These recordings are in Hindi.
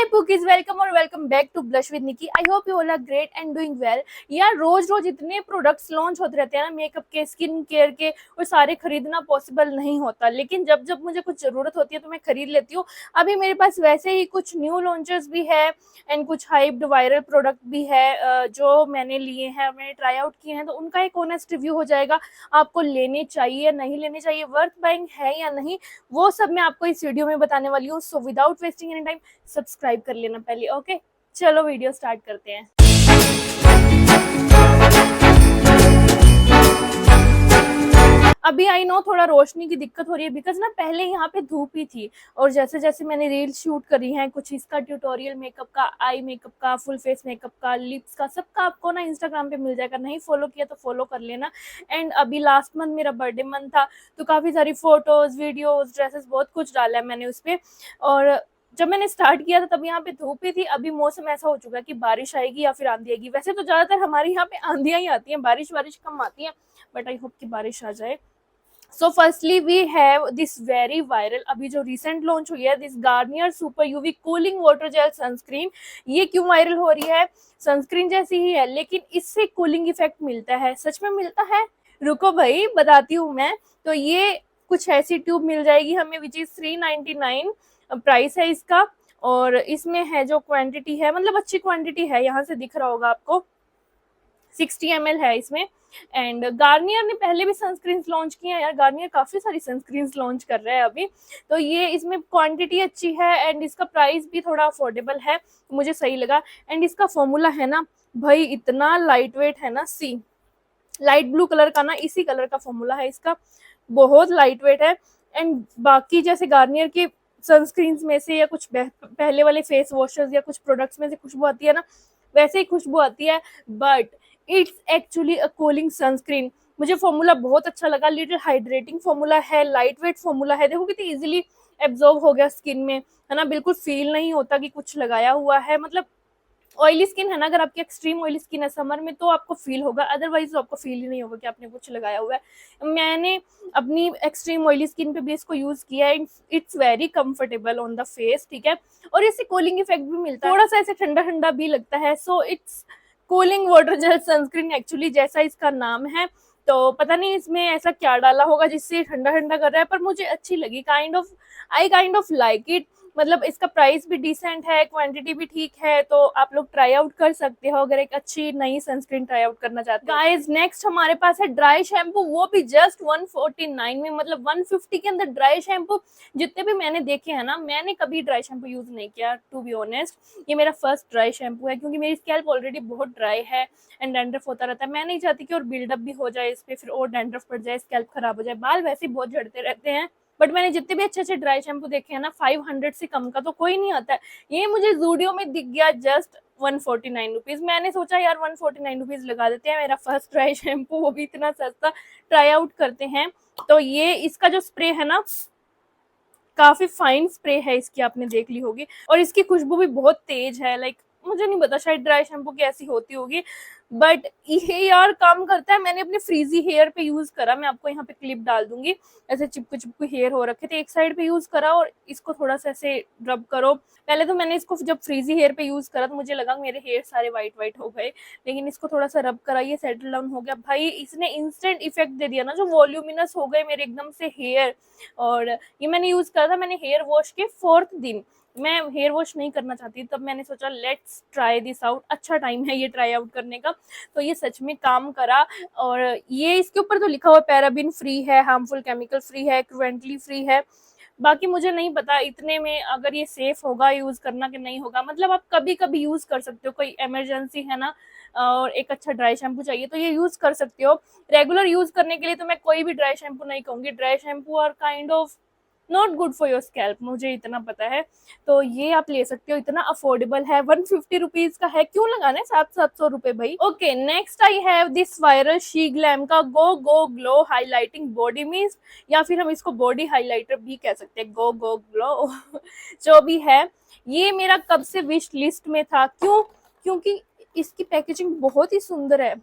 हाय पुकीज, वेलकम और welcome back to blush with Nikki. I hope you all are great and doing well. यार रोज रोज इतने प्रोडक्ट्स लॉन्च होते रहते हैं ना, मेकअप के, स्किन केयर के, और सारे खरीदना पॉसिबल नहीं होता। लेकिन जब जब मुझे कुछ जरूरत होती है तो मैं खरीद लेती हूँ। अभी मेरे पास वैसे ही कुछ न्यू लॉन्चेस भी है एंड कुछ हाइप्ड वायरल प्रोडक्ट भी है जो मैंने लिए हैं, मैंने ट्राई आउट किए हैं, तो उनका एक ऑनेस्ट रिव्यू हो जाएगा। आपको लेने चाहिए नहीं लेने चाहिए, वर्थ बाइंग है या नहीं, वो सब मैं आपको इस वीडियो में बताने वाली हूँ। So without wasting any time subscribe कर लेना पहले। ओके, चलो वीडियो स्टार्ट करते हैं। अभी आई नो थोड़ा रोशनी की दिक्कत हो रही है बिकॉज ना पहले यहाँ पे धूप ही थी, और जैसे जैसे मैंने रील शूट करी है, कुछ इसका ट्यूटोरियल मेकअप का, आई मेकअप का, फुल फेस मेकअप का, लिप्स का, सबका आपको ना इंस्टाग्राम पे मिल जाएगा। नहीं फॉलो किया तो फॉलो कर लेना। एंड अभी लास्ट मंथ मेरा बर्थडे मंथ था, तो काफी सारी फोटोज, वीडियोज, ड्रेसेस, बहुत कुछ डाला है मैंने उस पर। और जब मैंने स्टार्ट किया था तब यहाँ पे धूप ही थी। अभी मौसम ऐसा हो चुका है कि बारिश आएगी या फिर आंधी आएगी। वैसे तो ज्यादातर हमारे यहाँ पे आंधियां ही आती हैं, बारिश कम आती है, बट आई होप कि बारिश आ जाए। So firstly we have this very viral, अभी जो रिसेंट लॉन्च हुई है, this Garnier super UV cooling water gel sunscreen. ये क्यों वायरल हो रही है? सनस्क्रीन जैसी ही है लेकिन इससे कूलिंग इफेक्ट मिलता है। सच में मिलता है? रुको भाई बताती हूँ मैं। तो ये कुछ ऐसी ट्यूब मिल जाएगी हमें विच इज 399 प्राइस है इसका। और इसमें है जो क्वांटिटी है, मतलब अच्छी क्वांटिटी है, यहाँ से दिख रहा होगा आपको, 60 ml है इसमें। एंड गार्नियर ने पहले भी सनस्क्रीन लॉन्च की है यार, गार्नियर काफी सारी सनस्क्रीन लॉन्च कर रहा है अभी। तो ये इसमें क्वांटिटी अच्छी है एंड इसका प्राइस भी थोड़ा अफोर्डेबल है, तो मुझे सही लगा। एंड इसका फॉर्मूला है ना भाई, इतना लाइट वेट है ना, सी लाइट ब्लू कलर का ना, इसी कलर का फॉर्मूला है इसका, बहुत लाइट वेट है। एंड बाकी जैसे गार्नियर के सनस्क्रीन में से या कुछ पहले वाले फेस वॉशेस या कुछ प्रोडक्ट्स में से खुशबू आती है ना, वैसे ही खुशबू आती है, but it's actually a cooling sunscreen. मुझे फॉर्मूला बहुत अच्छा लगा, लिटिल हाइड्रेटिंग फॉर्मूला है, लाइट वेट फॉर्मूला है। देखो कितनी इजीली एब्जॉर्ब हो गया स्किन में, है ना, बिल्कुल फील नहीं होता कि कुछ लगाया हुआ है। मतलब ऑयली स्किन है ना, अगर आपकी एक्सट्रीम ऑयली स्किन है समर में तो आपको फील होगा, अदरवाइज तो आपको फील ही नहीं होगा कि आपने कुछ लगाया हुआ है। मैंने अपनी एक्सट्रीम ऑयली स्किन पे भी इसको यूज किया है, it's very comfortable on the face, ठीक है। और इससे कूलिंग इफेक्ट भी मिलता है, थोड़ा सा ऐसे ठंडा ठंडा भी लगता है। So it's cooling water gel sunscreen actually, जैसा इसका नाम है। तो पता नहीं इसमें ऐसा क्या डाला होगा जिससे ठंडा ठंडा कर रहा है, पर मुझे अच्छी लगी, काइंड ऑफ लाइक इट। मतलब इसका प्राइस भी डिसेंट है, क्वांटिटी भी ठीक है, तो आप लोग ट्राई आउट कर सकते हो अगर एक अच्छी नई सनस्क्रीन ट्राई आउट करना चाहते हो। गाइस नेक्स्ट हमारे पास है ड्राई शैम्पू, वो भी जस्ट 149 में, मतलब 150 के अंदर ड्राई शैम्पू। जितने भी मैंने देखे हैं ना, मैंने कभी ड्राई शैम्पू यूज नहीं किया टू बी ऑनेस्ट। ये मेरा फर्स्ट ड्राई शैम्पू है क्योंकि मेरी स्कैल्प ऑलरेडी बहुत ड्राई है एंड डैंड्रफ होता रहता है। मैं नहीं चाहती कि और बिल्डअप भी हो जाए इस पे, फिर और डैंड्रफ पड़ जाए, स्कैल्प खराब हो जाए। बाल वैसे ही बहुत झड़ते रहते हैं, बट मैंने जितने भी अच्छे अच्छे ड्राई शैम्पू देखे हैं ना, 500 से कम का तो कोई नहीं आता है। ये मुझे जूडियो में दिख गया जस्ट 149 रुपीज। मैंने सोचा यार 149 रुपीज लगा देते हैं, मेरा फर्स्ट ड्राई शैम्पू, वो भी इतना सस्ता, ट्राई आउट करते हैं। तो ये इसका जो स्प्रे है ना, काफी फाइन स्प्रे है इसकी, आपने देख ली होगी, और इसकी खुशबू भी बहुत तेज है। लाइक मुझे नहीं पता, शायद ड्राई शैम्पू की ऐसी होती होगी, बट ये यार काम करता है। मैंने अपने फ्रीजी हेयर पे यूज करा, मैं आपको यहाँ पे क्लिप डाल दूंगी, ऐसे चिपकू चिपकू हेयर हो रखे थे, एक साइड पे यूज करा और इसको थोड़ा सा ऐसे रब करो। पहले तो मैंने इसको जब फ्रीजी हेयर पे यूज करा तो मुझे लगा मेरे हेयर सारे वाइट वाइट हो गए, लेकिन इसको थोड़ा सा रब करा, ये सेटल डाउन हो गया भाई। इसने इंस्टेंट इफेक्ट दे दिया ना, जो वॉल्यूमिनस हो गए मेरे एकदम से हेयर। और ये मैंने यूज करा था, मैंने हेयर वॉश के 4th दिन, मैं हेयर वॉश नहीं करना चाहती, तब मैंने सोचा लेट्स ट्राई दिस आउट, अच्छा टाइम है ये ट्राई आउट करने का। तो ये सच में काम करा। और ये इसके ऊपर तो लिखा हुआ पैराबिन फ्री है, हार्मफुल केमिकल फ्री है, क्रुएंटली फ्री है। बाकी मुझे नहीं पता इतने में अगर ये सेफ होगा यूज करना कि नहीं होगा। मतलब आप कभी कभी यूज कर सकते हो, कोई इमरजेंसी है ना, और एक अच्छा ड्राई शैम्पू चाहिए तो ये यूज कर सकते हो। रेगुलर यूज करने के लिए तो मैं कोई भी ड्राई शैम्पू नहीं कहूंगी। Dry shampoo are kind of not good for your scalp, मुझे इतना पता है। तो ये आप ले सकते हो, इतना अफोर्डेबल है, 150 रुपीज का है, क्यों लगाना 700 रुपए भाई। Okay next I have this viral she glam का गो गो ग्लो हाईलाइटिंग बॉडी मिस्ट, या फिर हम इसको बॉडी हाईलाइटर भी कह सकते हैं, गो गो ग्लो जो भी है। ये मेरा कब से विश लिस्ट में था, क्यों? क्योंकि इसकी पैकेजिंग बहुत ही सुंदर है।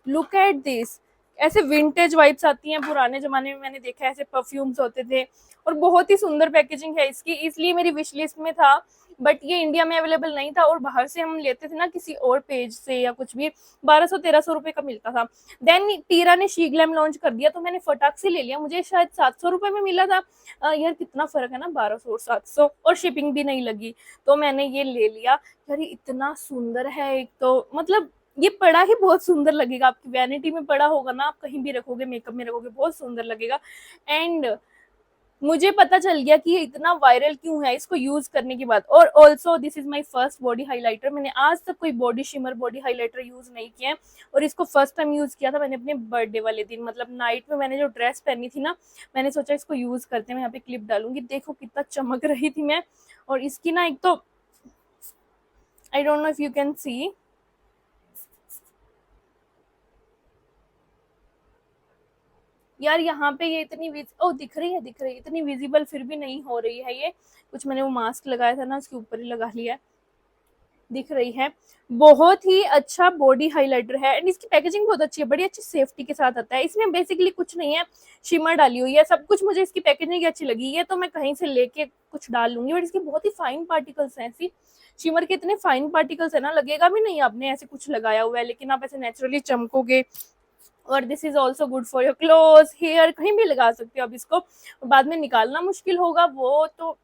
लुक एट दिस, ऐसे विंटेज वाइब्स आती हैं, पुराने जमाने में मैंने देखा है ऐसे परफ्यूम्स होते थे, और बहुत ही सुंदर पैकेजिंग है इसकी, इसलिए मेरी विश लिस्ट में था। बट ये इंडिया में अवेलेबल नहीं था और बाहर से हम लेते थे ना किसी और पेज से या कुछ भी, 1200-1300 रुपए का मिलता था। देन टीरा ने शी ग्लैम लॉन्च कर दिया तो मैंने फटाक से ले लिया, मुझे शायद 700 रुपए में मिला था। यार कितना फर्क है ना, 1200 और 700, और शिपिंग भी नहीं लगी, तो मैंने ये ले लिया। यार ये इतना सुंदर है, एक तो मतलब ये पड़ा ही बहुत सुंदर लगेगा, आपकी वैनिटी में पड़ा होगा ना, आप कहीं भी रखोगे, मेकअप में रखोगे, बहुत सुंदर लगेगा। एंड मुझे पता चल गया कि ये इतना वायरल क्यों है इसको यूज करने के बाद। और also this is my first body highlighter, मैंने आज तक कोई body shimmer body highlighter use नहीं किया है, और इसको फर्स्ट टाइम यूज किया था मैंने अपने बर्थडे वाले दिन, मतलब नाइट में मैंने जो ड्रेस पहनी थी ना, मैंने सोचा इसको यूज करते हैं। मैं यहाँ पे क्लिप डालूंगी, देखो कितना चमक रही थी मैं। और इसकी ना एक तो आई don't know if you can see, यार यहाँ पे ये इतनी दिख रही है इतनी विजिबल, फिर भी नहीं हो रही है ये, कुछ मैंने वो मास्क लगाया था ना उसके ऊपर ही लगा लिया है, दिख रही है। बहुत ही अच्छा बॉडी हाइलाइटर है एंड इसकी पैकेजिंग बहुत अच्छी है, बड़ी अच्छी सेफ्टी के साथ आता है। इसमें बेसिकली कुछ नहीं है, शिमर डाली हुई है सब कुछ। मुझे इसकी पैकेजिंग अच्छी लगी, ये तो मैं कहीं से लेके कुछ डाल लूंगी, बट इसके बहुत ही फाइन पार्टिकल्स हैं। ऐसी शिमर के इतने फाइन पार्टिकल्स है ना, लगेगा भी नहीं आपने ऐसे कुछ लगाया हुआ है, लेकिन आप ऐसे नेचुरली चमकोगे। और this is also good for your cloth, hair, कहीं भी लगा सकते हो आप इसको, बाद में निकालना मुश्किल होगा वो तो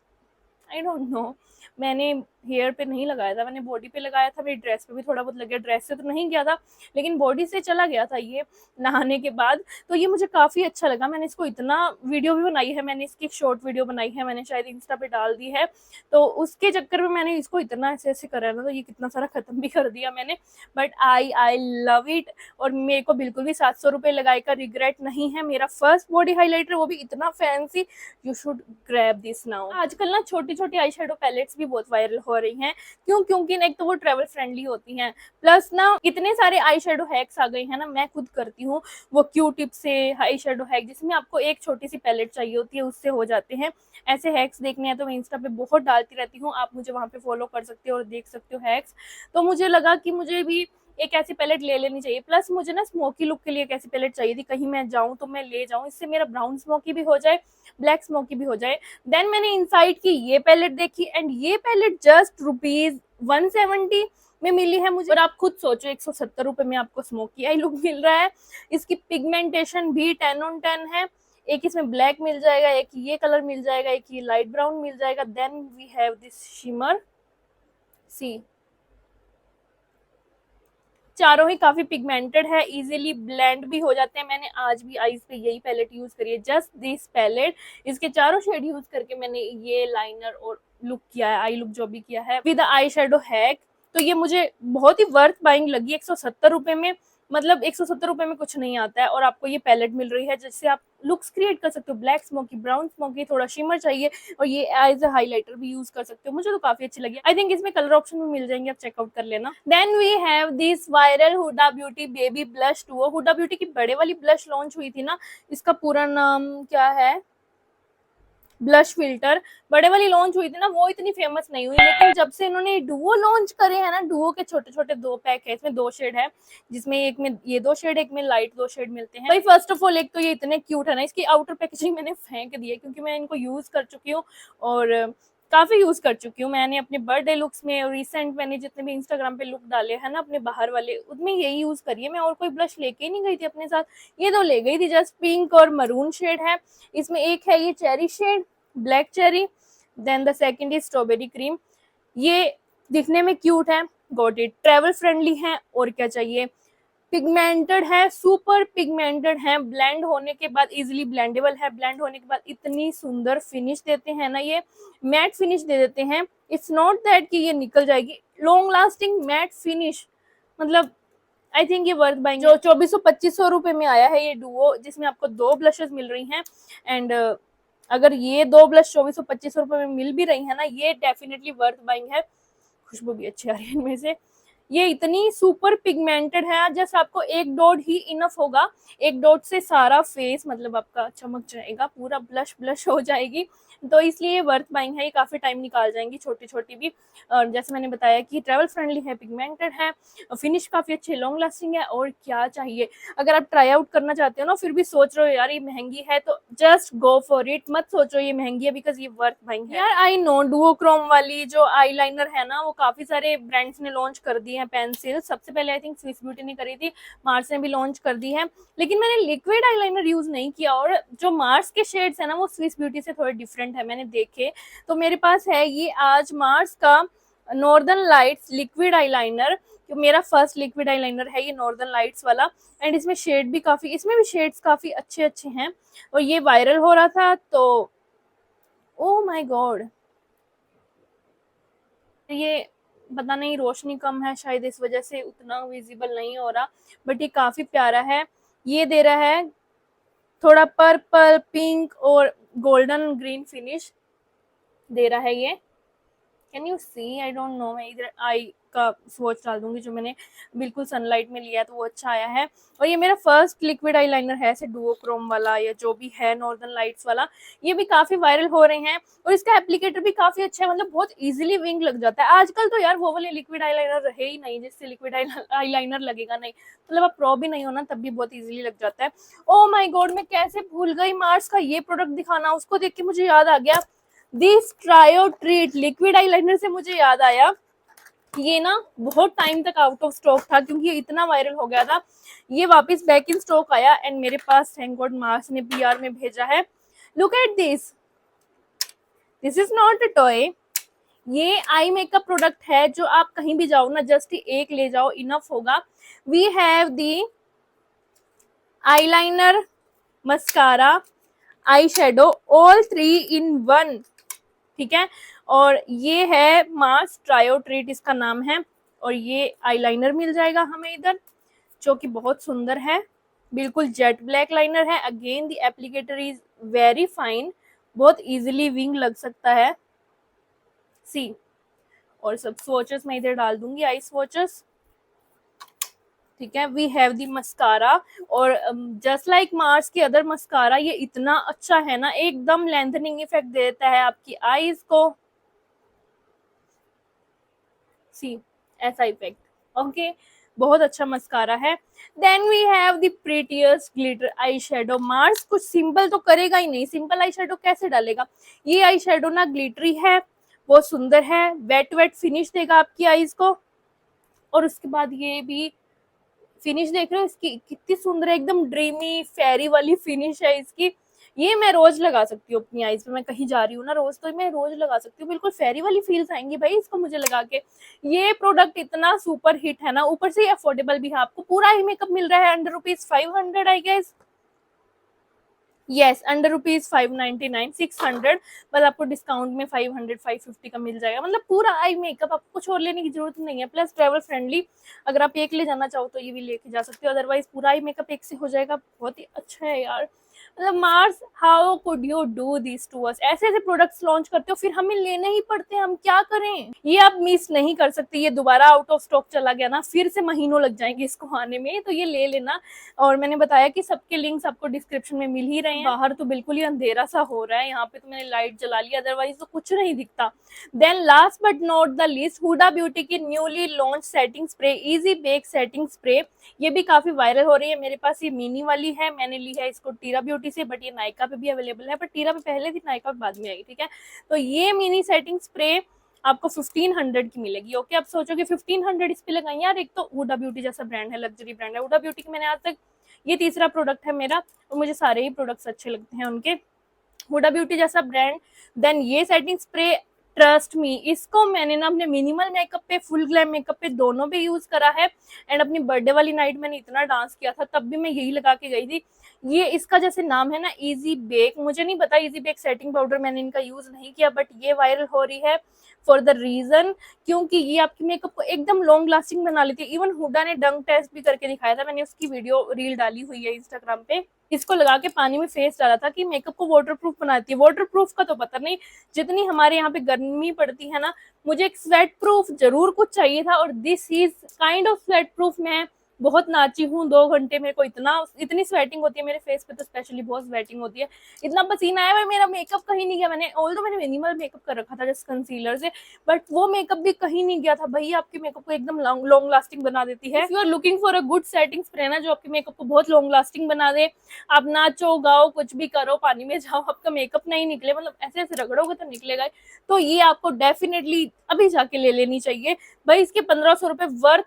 आई डोंट नो। मैंने हेयर पे नहीं लगाया था, मैंने बॉडी पे लगाया था, मेरी ड्रेस पे भी थोड़ा बहुत लग गया, ड्रेस से तो नहीं गया था लेकिन बॉडी से चला गया था ये नहाने के बाद। तो ये मुझे काफ़ी अच्छा लगा, मैंने इसको इतना वीडियो भी बनाई है, मैंने इसकी एक शॉर्ट वीडियो बनाई है, मैंने शायद इंस्टा पे डाल दी है, तो उसके चक्कर में मैंने इसको इतना ऐसे ऐसे करा ना, तो ये कितना सारा ख़त्म भी कर दिया मैंने। बट आई लव इट, और मेरे को बिल्कुल भी 700 रुपये लगाए का रिग्रेट नहीं है। मेरा फर्स्ट बॉडी हाईलाइटर, वो भी इतना fancy, you should grab this now. आजकल ना छोटी छोटी आई शेडो पैलेट्स भी बहुत वायरल हो रही हैं, क्यों? क्योंकि एक तो वो ट्रेवल फ्रेंडली होती हैं, प्लस ना इतने सारे आई शेडो हैक्स आ गए हैं ना, मैं खुद करती हूँ वो क्यू टिप से आई शेडो हैक, जिसमें आपको एक छोटी सी पैलेट चाहिए होती है, उससे हो जाते हैं। ऐसे हैक्स देखने हैं तो मैं इंस्टा पे बहुत डालती रहती हूँ, आप मुझे वहाँ पे फॉलो कर सकते हो और देख सकते हो हैक्स। तो मुझे लगा कि मुझे भी एक ऐसी पैलेट ले लेनी चाहिए, प्लस मुझे ना स्मोकी लुक के लिए एक ऐसी पैलेट चाहिए थी, कहीं मैं जाऊँ तो मैं ले जाऊँ, इससे मेरा ब्राउन स्मोकी भी हो जाए, ब्लैक स्मोकी भी हो जाए। देन मैंने इनसाइड की ये पैलेट देखी, एंड ये पैलेट जस्ट ₹170 में मिली है मुझे। और आप खुद सोचो 170 रुपए में आपको स्मोकी आई लुक मिल रहा है। इसकी पिगमेंटेशन भी 10 on 10 है, एक इसमें ब्लैक मिल जाएगा, एक ये कलर मिल जाएगा, एक ये लाइट ब्राउन मिल जाएगा। Then we have this shimmer, see, चारों ही काफी पिगमेंटेड है, इजीली ब्लेंड भी हो जाते हैं। मैंने आज भी आईज पे यही पैलेट यूज करी है, जस्ट दिस पैलेट। इसके चारों शेड यूज करके मैंने ये लाइनर और लुक किया है, आई लुक जो भी किया है विद आई शेडो हैक। तो ये मुझे बहुत ही वर्थ बाइंग लगी 170 रुपए में, मतलब 170 रुपए में कुछ नहीं आता है, और आपको ये पैलेट मिल रही है जिससे आप लुक्स क्रिएट कर सकते हो, ब्लैक स्मोकी, ब्राउन स्मोकी, थोड़ा शिमर चाहिए, और ये एज अ हाइलाइटर भी यूज कर सकते हो। मुझे तो काफी अच्छी लगी। आई थिंक इसमें कलर ऑप्शन भी मिल जाएंगे, आप चेकआउट कर लेना। Then we have this viral Huda Beauty baby blush duo. Huda beauty की बड़े वाली ब्लश लॉन्च हुई थी ना, इसका पूरा नाम क्या है, ब्लश फिल्टर, बड़े वाली लॉन्च हुई थी ना, वो इतनी फेमस नहीं हुई, लेकिन जब से इन्होंने डुओ लॉन्च करे हैं ना, डुओ के छोटे छोटे 2 पैक है, इसमें 2 शेड है, जिसमें एक में ये 2 शेड, एक में लाइट 2 शेड मिलते हैं। भाई फर्स्ट ऑफ ऑल एक तो ये इतने क्यूट है ना, इसकी आउटर पैकेजिंग मैंने फेंक दी है क्योंकि मैं इनको यूज कर चुकी हूँ, और काफी यूज कर चुकी हूँ मैंने अपने बर्थडे लुक्स में, और रिसेंट मैंने जितने भी इंस्टाग्राम पे लुक डाले हैं ना अपने बाहर वाले, उसमें यही यूज करी है मैं, और कोई ब्लश लेके ही नहीं गई थी अपने साथ, ये 2 ले गई थी। जस्ट पिंक और मरून शेड है इसमें, एक है ये cherry shade, black cherry, then the second is strawberry cream. ये दिखने में क्यूट है, गॉट इट, ट्रेवल फ्रेंडली है, और क्या चाहिए, पिगमेंटेड है, सुपर पिगमेंटेड है, ब्लेंड होने के बाद इजीली ब्लेंडेबल है, ब्लेंड होने के बाद इतनी सुंदर फिनिश देते हैं ना, ये मैट फिनिश दे देते हैं। इट्स नॉट दैट कि ये निकल जाएगी, लॉन्ग लास्टिंग मैट फिनिश, मतलब आई थिंक ये वर्थ बाइंग। जो 2400-2500 रुपए में आया है ये डुओ, जिसमें आपको 2 ब्लशेस मिल रही हैं, एंड अगर ये 2 ब्लश 2400-2500 में मिल भी रही है ना, ये डेफिनेटली वर्थ बाइंग है। खुशबू भी अच्छी आ रही है इनमें से। ये इतनी सुपर पिगमेंटेड है, जस्ट आपको एक डॉट ही इनफ होगा, एक डॉट से सारा फेस मतलब आपका चमक जाएगा, पूरा ब्लश ब्लश हो जाएगी। तो इसलिए ये वर्थ बाइंग है, ये काफ़ी टाइम निकाल जाएंगी छोटी छोटी भी। और जैसे मैंने बताया कि ट्रैवल फ्रेंडली है, पिगमेंटेड है, फिनिश काफ़ी अच्छी, लॉन्ग लास्टिंग है, और क्या चाहिए। अगर आप ट्राई आउट करना चाहते हो ना, फिर भी सोच रहे हो यार ये महंगी है, तो जस्ट गो फॉर इट, मत सोचो ये महंगी है, बिकॉज ये वर्थ बाइंग है। यार आई नो डुओक्रोम वाली जो आई लाइनर है ना, वो काफ़ी सारे ब्रांड्स ने लॉन्च कर दी है पेंसिल। सबसे पहले आई थिंक स्विस ब्यूटी ने करी थी, मार्स ने भी लॉन्च कर दी है, लेकिन मैंने लिक्विड आईलाइनर यूज नहीं किया। और जो मार्स के शेड्स है ना, वो स्विस ब्यूटी से थोड़े डिफरेंट है मैंने देखे। तो मेरे पास है ये आज मार्स का नॉर्दर्न लाइट्स लिक्विड आईलाइनर, मेरा फर्स्ट लिक्विड आईलाइनर है ये नॉर्दर्न लाइट्स वाला। एंड इसमें शेड भी काफी, इसमें भी शेड्स काफी अच्छे अच्छे हैं, और ये वायरल हो रहा था तो ओह माय गॉड, ये पता नहीं रोशनी कम है शायद इस वजह से उतना विजिबल नहीं हो रहा, बट ये काफी प्यारा है। ये दे रहा है थोड़ा पर्पल, पिंक और गोल्डन ग्रीन फिनिश दे रहा है ये। Can you see, I don't know, मैं इधर आई का स्वॉच डाल दूंगी, जो मैंने बिल्कुल सनलाइट में लिया है तो वो अच्छा आया है। और ये मेरा फर्स्ट लिक्विड आईलाइनर है ऐसे डुओक्रोम वाला, या जो भी है नॉर्दर्न लाइट्स वाला। ये भी काफी वायरल हो रहे हैं, और इसका एप्लीकेटर भी काफी अच्छा है, मतलब बहुत इजीली विंग लग जाता है। आजकल तो यार वो वाले लिक्विड आईलाइनर रहे ही नहीं जिससे लिक्विड आईलाइनर लगेगा नहीं, मतलब आप प्रो भी नहीं हो ना तब भी बहुत इजीली लग जाता है। ओ माय गॉड, मैं कैसे भूल गई मार्स का ये प्रोडक्ट दिखाना, उसको देख के मुझे याद आ गया, this trio treat liquid eyeliner से मुझे याद आया, ये ना बहुत टाइम तक आउट ऑफ स्टॉक था क्योंकि ये इतना वायरल हो गया था। ये वापस बैक इन स्टॉक आया, एंड मेरे पास थैंक गॉड मार्स ने पीआर में भेजा है। Look at this, this is not a toy, ये आई मेकअप प्रोडक्ट है जो आप कहीं भी जाओ ना जस्ट एक ले जाओ इनफ होगा। We have the eyeliner, mascara, eye shadow, all 3 in 1, ठीक है। और ये है मार्स ट्रायो ट्रीट इसका नाम है, और ये आईलाइनर मिल जाएगा हमें इधर, जो कि बहुत सुंदर है, बिल्कुल जेट ब्लैक लाइनर है। Again the applicator is very fine, बहुत इजीली विंग लग सकता है, सी। और सब स्वॉचेस मैं इधर डाल दूंगी, आई स्वॉचेस, ठीक है। वी हैव दी मस्कारा, और जस्ट लाइक मार्स के अदर मस्कारा, ये इतना अच्छा है ना, एकदम लेंथनिंग इफेक्ट देता है आपकी आईज को, सी ऐसा इफेक्ट, ओके, बहुत अच्छा मस्कारा है। Then we have the prettiest glitter eye shadow. Mars कुछ सिंपल तो करेगा ही नहीं, सिंपल आई शेडो कैसे डालेगा। ये आई शेडो ना ग्लिटरी है, बहुत सुंदर है, वेट वेट फिनिश देगा आपकी आईज को। और उसके बाद ये भी फिनिश देख रहे हो इसकी कितनी सुंदर है, एकदम ड्रीमी फेरी वाली फिनिश है इसकी। ये मैं रोज लगा सकती हूँ अपनी आईज पे, मैं कहीं जा रही हूँ ना रोज, तो मैं रोज लगा सकती हूँ, बिल्कुल फेरी वाली फील्स आएंगी भाई इसको मुझे लगा के। ये प्रोडक्ट इतना सुपर हिट है ना, ऊपर से अफोर्डेबल भी है, आपको पूरा ही मेकअप मिल रहा है under ₹500 I guess, yes under ₹599, 600, बस आपको डिस्काउंट में 500 550 का मिल जाएगा, मतलब पूरा आई मेकअप, आपको कुछ और लेने की जरूरत नहीं है। प्लस ट्रेवल फ्रेंडली, अगर आप एक ले जाना चाहो तो ये भी लेके जा सकते हो, अदरवाइज पूरा आई मेकअप एक से हो जाएगा, बहुत ही अच्छा है यार। मतलब Mars, how could you do this to us, ऐसे ऐसे प्रोडक्ट्स लॉन्च करते हो फिर हमें लेने ही पड़ते हैं, हम क्या करें। ये आप मिस नहीं कर सकते, ये दोबारा आउट ऑफ स्टॉक चला गया ना फिर से महीनों लग जाएंगे इसको आने में, तो ये ले लेना। और मैंने बताया कि सबके लिंक्स आपको डिस्क्रिप्शन में मिल ही रहे हैं। बाहर तो बिल्कुल ही अंधेरा सा हो रहा है, यहाँ पे तो मैंने लाइट जला ली, अदरवाइज तो कुछ नहीं दिखता। Then last but not the least, Huda beauty की newly launch setting spray, easy bake setting spray, ये भी काफी वायरल हो रही है। मेरे पास ये मिनी वाली है, मैंने ली है इसको टीरा ब्यूटी से, बट ये नायका पे भी अवेलेबल है, बट टीरा पे पहले थी, नायका पे बाद में आई, ठीक है। तो ये मिनी सेटिंग स्प्रे आपको 1500 की मिलेगी, ओके। अब सोचोगे 1500 इस पे लगाई यार, एक तो हुडा ब्यूटी जैसा ब्रांड है, लग्जरी ब्रांड है हुडा ब्यूटी की, मैंने आज तक, ये तीसरा प्रोडक्ट है मेरा, और मुझे सारे ही प्रोडक्ट्स अच्छे लगते हैं उनके, हुडा ब्यूटी जैसा ब्रांड। देन ये सेटिंग स्प्रे, ट्रस्ट मी, इसको मैंने ना अपने मिनिमल मेकअप पे, फुल ग्लैम मेकअप पे, दोनों पे यूज करा है। एंड अपनी बर्थडे वाली नाइट मैंने इतना डांस किया था, तब भी मैं यही लगा के गई थी। ये इसका जैसे नाम है ना इजी बेक, मुझे नहीं पता इजी बेक सेटिंग पाउडर मैंने इनका यूज नहीं किया, बट ये वायरल हो रही है फॉर द रीजन क्योंकि ये आपकी मेकअप को एकदम लॉन्ग लास्टिंग बना लेती है। इवन हुडा ने डंक टेस्ट भी करके दिखाया था, मैंने उसकी वीडियो रील डाली हुई है इंस्टाग्राम पे। इसको लगा के पानी में फेस डाला था कि मेकअप को वाटरप्रूफ बनाती है। वाटरप्रूफ का तो पता नहीं, जितनी हमारे यहाँ पे गर्मी पड़ती है ना, मुझे एक स्वेट प्रूफ जरूर कुछ चाहिए था, और this is kind of sweat proof. मैं बहुत नाची हूँ 2 घंटे, मेरे को इतनी स्वेटिंग होती है मेरे फेस पे, तो स्पेशली बहुत स्वेटिंग होती है, इतना पसीना आया, मेरा मेकअप कहीं नहीं गया। मैंने ऑल्दो मैंने मिनिमल मेकअप कर रखा था जस्ट कंसीलर से, बट वो मेकअप भी कहीं नहीं गया था। भाई आपके मेकअप को एकदम लॉन्ग लास्टिंग बना देती है। If you are looking for a good setting spray ना, जो आपके मेकअप को बहुत लॉन्ग लास्टिंग बना दे, आप नाचो गाओ कुछ भी करो, पानी में जाओ, आपका मेकअप नहीं निकले, मतलब ऐसे ऐसे रगड़ोगे तो निकलेगा, तो ये आपको डेफिनेटली अभी जाके ले लेनी चाहिए। भाई इसके 1500 रुपए वर्थ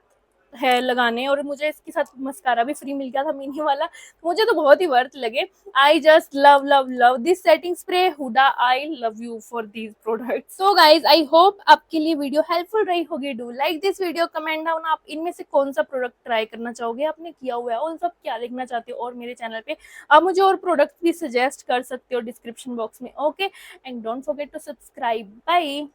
है लगाने, और मुझे इसके साथ मस्कारा भी फ्री मिल गया था मिनी वाला, मुझे तो बहुत ही वर्थ लगे। I just love love love this setting spray Huda, I love you for these products. So guys, I hope आपके लिए वीडियो हेल्पफुल रही होगी। Do like this video, comment down आप इनमें से कौन सा प्रोडक्ट ट्राई करना चाहोगे, आपने किया हुआ है, और सब क्या देखना चाहते हो, और मेरे चैनल पे आप मुझे और प्रोडक्ट्स भी सजेस्ट कर सकते हो डिस्क्रिप्शन बॉक्स में। Okay, and don't forget to subscribe. Bye.